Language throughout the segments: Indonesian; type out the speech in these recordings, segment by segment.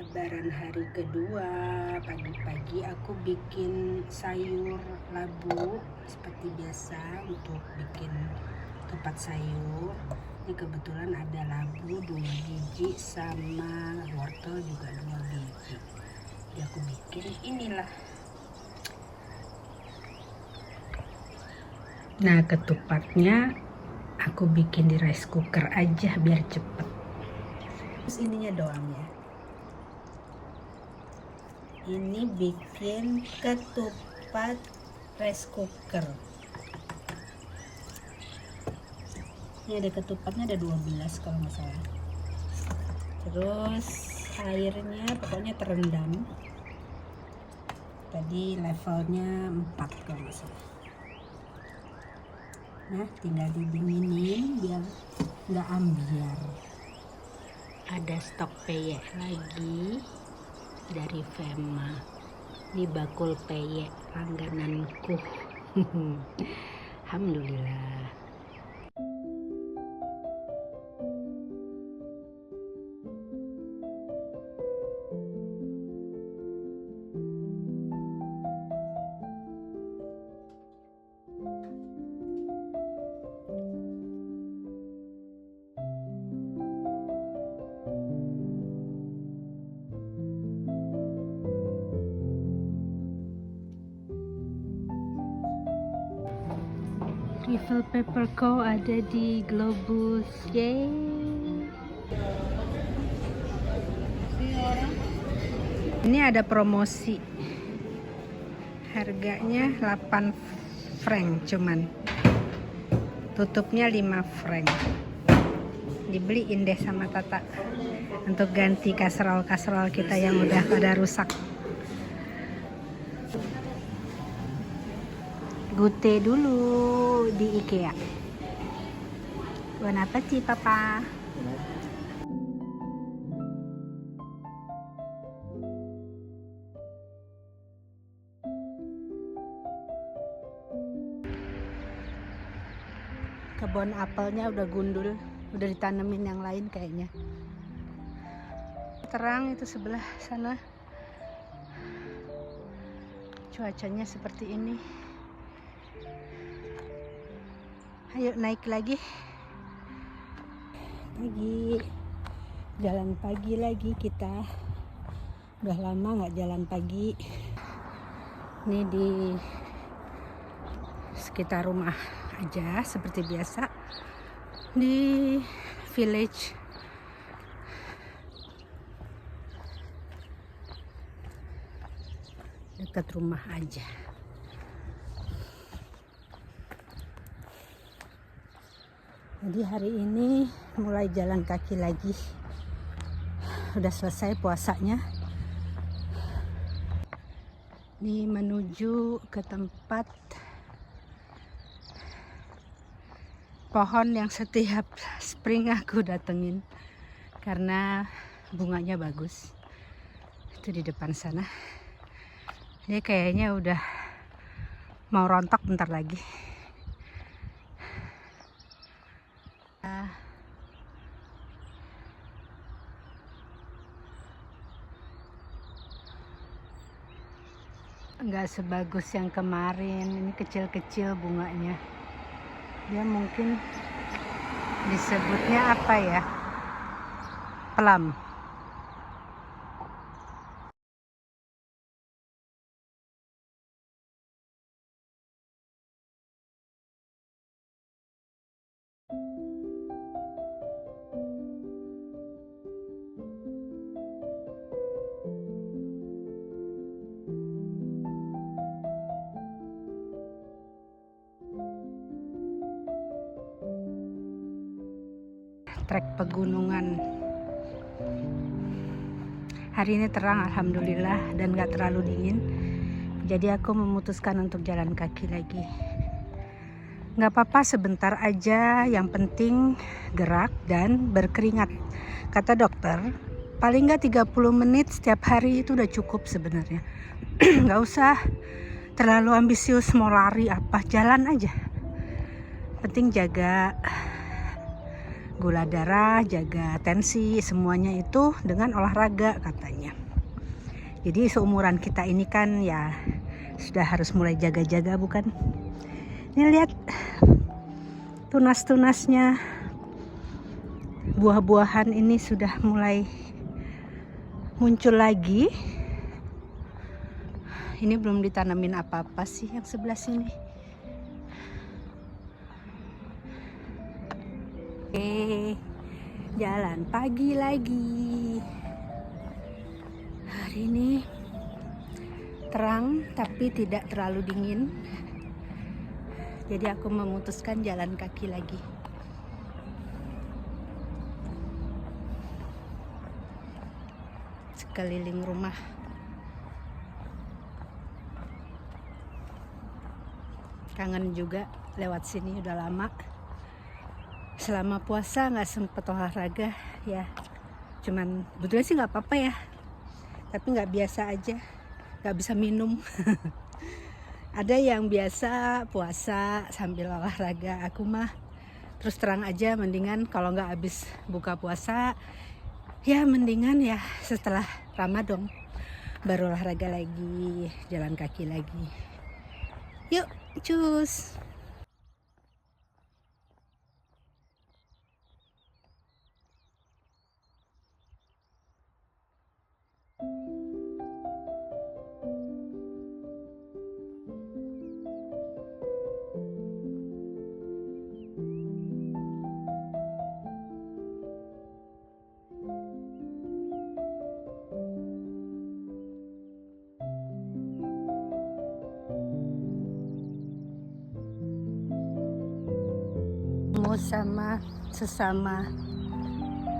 Lebaran hari kedua, pagi-pagi aku bikin sayur labu seperti biasa untuk bikin ketupat sayur. Ini kebetulan ada labu 2 biji sama wortel juga 2 biji. Jadi aku bikin inilah. Nah, ketupatnya aku bikin di rice cooker aja biar cepet. Terus ininya doang ya. Ini bikin ketupat rice cooker. Ini ada ketupatnya, ada 12 kalau nggak salah. Terus airnya pokoknya terendam. Tadi levelnya 4 kalau nggak salah. Nah, tinggal didinginin biar nggak ambiar. Ada stok peyek lagi dari Fema. Ini bakul peyek langgananku. Alhamdulillah. Refill paper co ada di Globus. Yeay. Ini ada promosi. Harganya 8 franc cuman. Tutupnya 5 franc. Dibeliin deh sama Tata untuk ganti kaserol-kaserol kita yang udah pada rusak. Gute dulu di IKEA. Buat apa sih, Papa? Kebun apelnya udah gundul, udah ditanemin yang lain kayaknya. Terang itu sebelah sana. Cuacanya seperti ini. Ayo naik lagi. Jalan pagi lagi kita. Udah lama nggak jalan pagi. Ini di sekitar rumah aja seperti biasa. Di village. Dekat rumah aja. Jadi hari ini mulai jalan kaki lagi. Udah selesai puasanya. Ini menuju ke tempat pohon yang setiap spring aku datengin karena bunganya bagus. Itu di depan sana. Dia kayaknya udah mau rontok bentar lagi. Enggak sebagus yang kemarin, ini kecil-kecil bunganya. Dia mungkin disebutnya apa ya? Plum. Trek pegunungan. Hari ini terang alhamdulillah dan gak terlalu dingin. Jadi aku memutuskan untuk jalan kaki lagi. Gak apa-apa sebentar aja, yang penting gerak dan berkeringat. Kata dokter, paling gak 30 menit setiap hari itu udah cukup sebenarnya. Gak usah terlalu ambisius mau lari apa, jalan aja. Penting jaga gula darah, jaga tensi, semuanya itu dengan olahraga katanya. Jadi seumuran kita ini kan ya sudah harus mulai jaga-jaga, bukan? Ini lihat tunas-tunasnya, buah-buahan ini sudah mulai muncul lagi. Ini belum ditanamin apa-apa sih yang sebelah sini. Oke, jalan pagi lagi. Hari ini terang tapi tidak terlalu dingin. Jadi aku memutuskan jalan kaki lagi. Sekeliling rumah. Kangen juga lewat sini, udah lama. Selama puasa nggak sempet olahraga ya, cuman betulnya sih nggak apa-apa ya, tapi nggak biasa aja, nggak bisa minum. Ada yang biasa puasa sambil olahraga, aku mah terus terang aja mendingan kalau nggak habis buka puasa ya mendingan ya setelah Ramadan baru olahraga lagi, jalan kaki lagi. Yuk cus. Sama sesama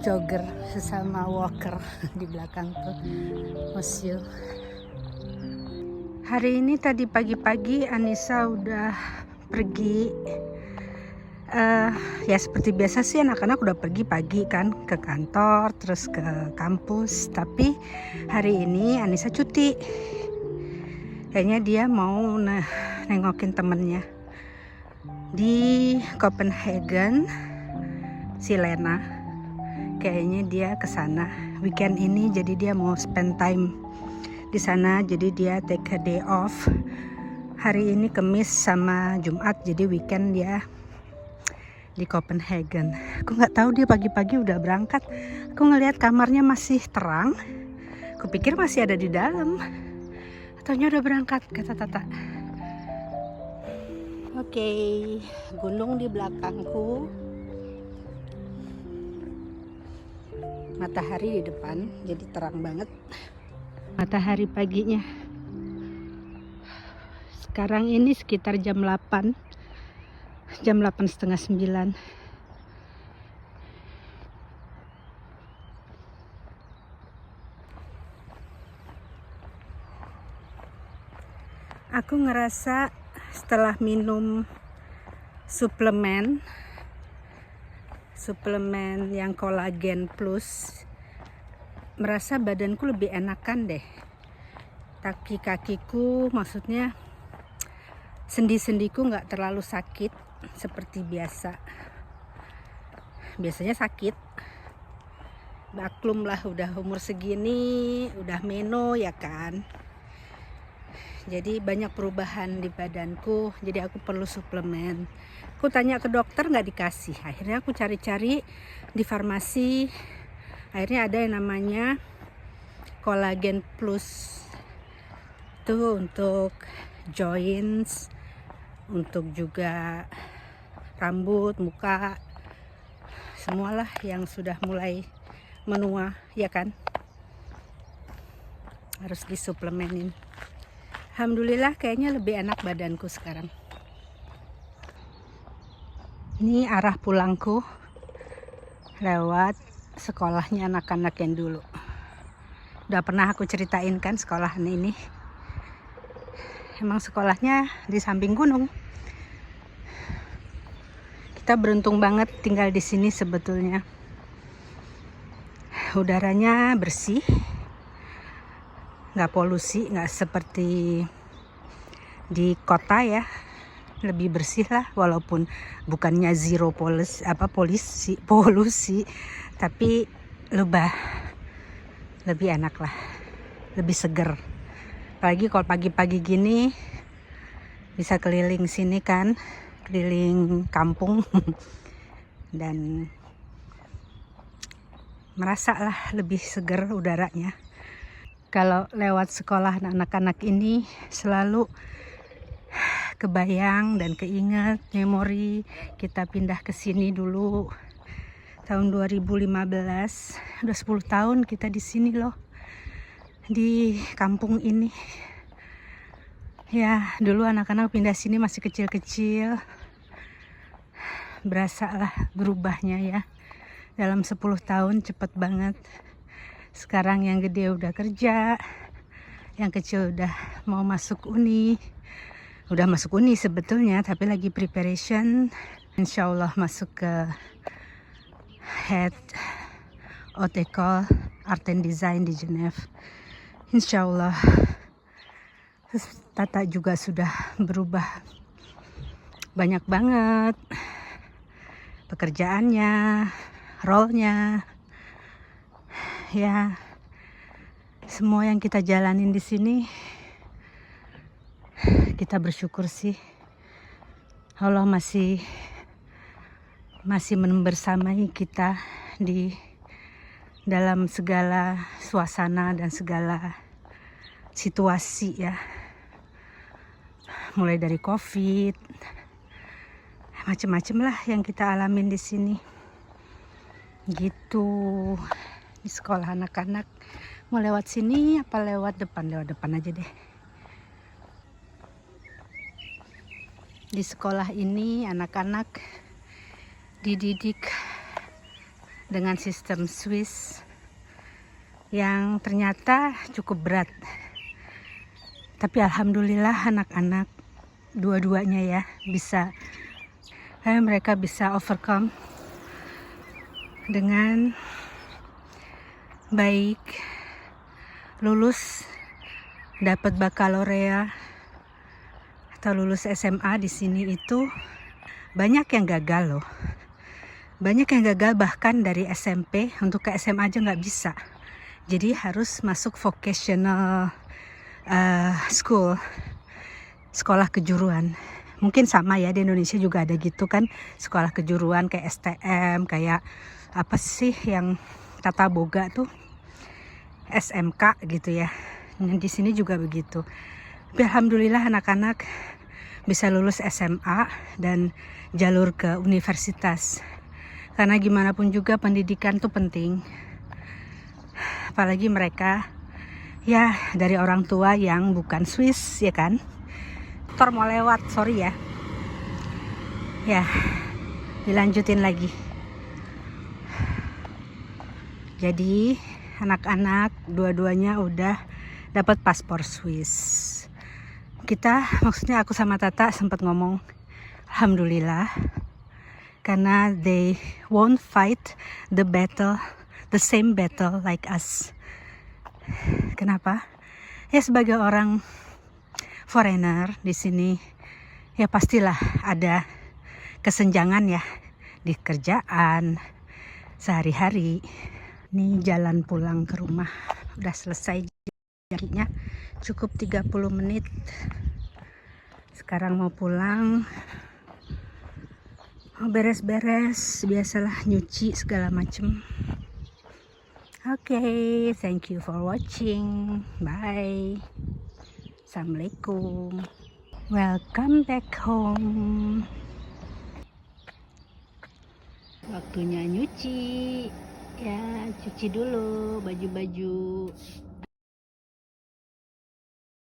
jogger, sesama walker di belakang tuh museum. Hari ini tadi pagi-pagi Anissa udah pergi. Ya seperti biasa sih anak-anak udah pergi pagi kan ke kantor terus ke kampus. Tapi hari ini Anissa cuti. Kayaknya dia mau nengokin temennya di Copenhagen, si Lena. Kayaknya dia ke sana weekend ini, jadi dia mau spend time di sana. Jadi dia take a day off. Hari ini Kamis sama Jumat, jadi weekend dia di Copenhagen. Aku nggak tahu dia pagi-pagi udah berangkat. Aku ngelihat kamarnya masih terang. Aku pikir masih ada di dalam. Ataunya udah berangkat, kata Tata. Oke, gunung di belakangku, matahari di depan, jadi terang banget matahari paginya. Sekarang ini sekitar jam 8, jam 8:30, 9. Aku ngerasa setelah minum suplemen yang kolagen plus, merasa badanku lebih enakan deh. Kaki-kakiku, maksudnya sendi-sendiku nggak terlalu sakit seperti biasa. Biasanya sakit. Maklum lah, udah umur segini, udah meno ya kan. Jadi banyak perubahan di badanku, jadi aku perlu suplemen. Aku tanya ke dokter nggak dikasih. Akhirnya aku cari-cari di farmasi. Akhirnya ada yang namanya kolagen plus. Itu untuk joints, untuk juga rambut, muka, semualah yang sudah mulai menua, ya kan? Harus disuplemenin. Alhamdulillah kayaknya lebih enak badanku sekarang. Ini arah pulangku lewat sekolahnya anak-anak yang dulu. Udah pernah aku ceritain kan sekolahan ini. Emang sekolahnya di samping gunung. Kita beruntung banget tinggal di sini sebetulnya. Udaranya bersih, nggak polusi, nggak seperti di kota ya. lebih bersih lah, walaupun bukannya zero polusi, tapi lebih enak lah, lebih seger. Apalagi kalau pagi-pagi gini bisa keliling sini kan, keliling kampung dan merasa lah lebih seger udaranya. Kalau lewat sekolah anak-anak ini selalu kebayang dan keinget memori kita pindah ke sini dulu tahun 2015. Udah 10 tahun kita di sini loh, di kampung ini. Ya, dulu anak-anak pindah sini masih kecil-kecil. Berasa lah berubahnya ya. Dalam 10 tahun cepet banget. Sekarang yang gede udah kerja, yang kecil udah mau masuk uni. Udah masuk uni sebetulnya, tapi lagi preparation. Insya Allah masuk ke head haute école art and design di Genève. Insya Allah. Terus Tata juga sudah berubah banyak banget pekerjaannya, role-nya. Ya, semua yang kita jalanin di sini kita bersyukur sih. Allah masih membersamai kita di dalam segala suasana dan segala situasi ya. Mulai dari COVID, macam-macam lah yang kita alamin di sini. Gitu. Di sekolah anak-anak mau lewat sini apa lewat depan aja deh. Di sekolah ini anak-anak dididik dengan sistem Swiss yang ternyata cukup berat, tapi alhamdulillah anak-anak dua-duanya ya mereka bisa overcome dengan baik, lulus, dapat bakalaureat atau lulus SMA. Di sini itu banyak yang gagal loh, banyak yang gagal bahkan dari SMP untuk ke SMA aja nggak bisa, jadi harus masuk vocational school, sekolah kejuruan. Mungkin sama ya, di Indonesia juga ada gitu kan, sekolah kejuruan kayak STM, kayak apa sih yang Tata Boga tuh, SMK gitu ya. Di sini juga begitu. Tapi alhamdulillah anak-anak bisa lulus SMA dan jalur ke universitas. Karena gimana pun juga pendidikan tuh penting. Apalagi mereka ya dari orang tua yang bukan Swiss ya kan. Motor mau lewat, sorry ya. Ya, dilanjutin lagi. Jadi anak-anak dua-duanya udah dapat paspor Swiss. Maksudnya aku sama Tata sempat ngomong alhamdulillah, karena they won't fight the same battle like us. Kenapa? Ya sebagai orang foreigner di sini ya pastilah ada kesenjangan ya di kerjaan sehari-hari. Ini jalan pulang ke rumah, udah selesai jadinya, cukup 30 menit. Sekarang mau pulang, mau beres-beres, biasalah nyuci segala macem. Okay, thank you for watching. Bye. Assalamualaikum. Welcome back home. Waktunya nyuci. Ya, cuci dulu baju-baju.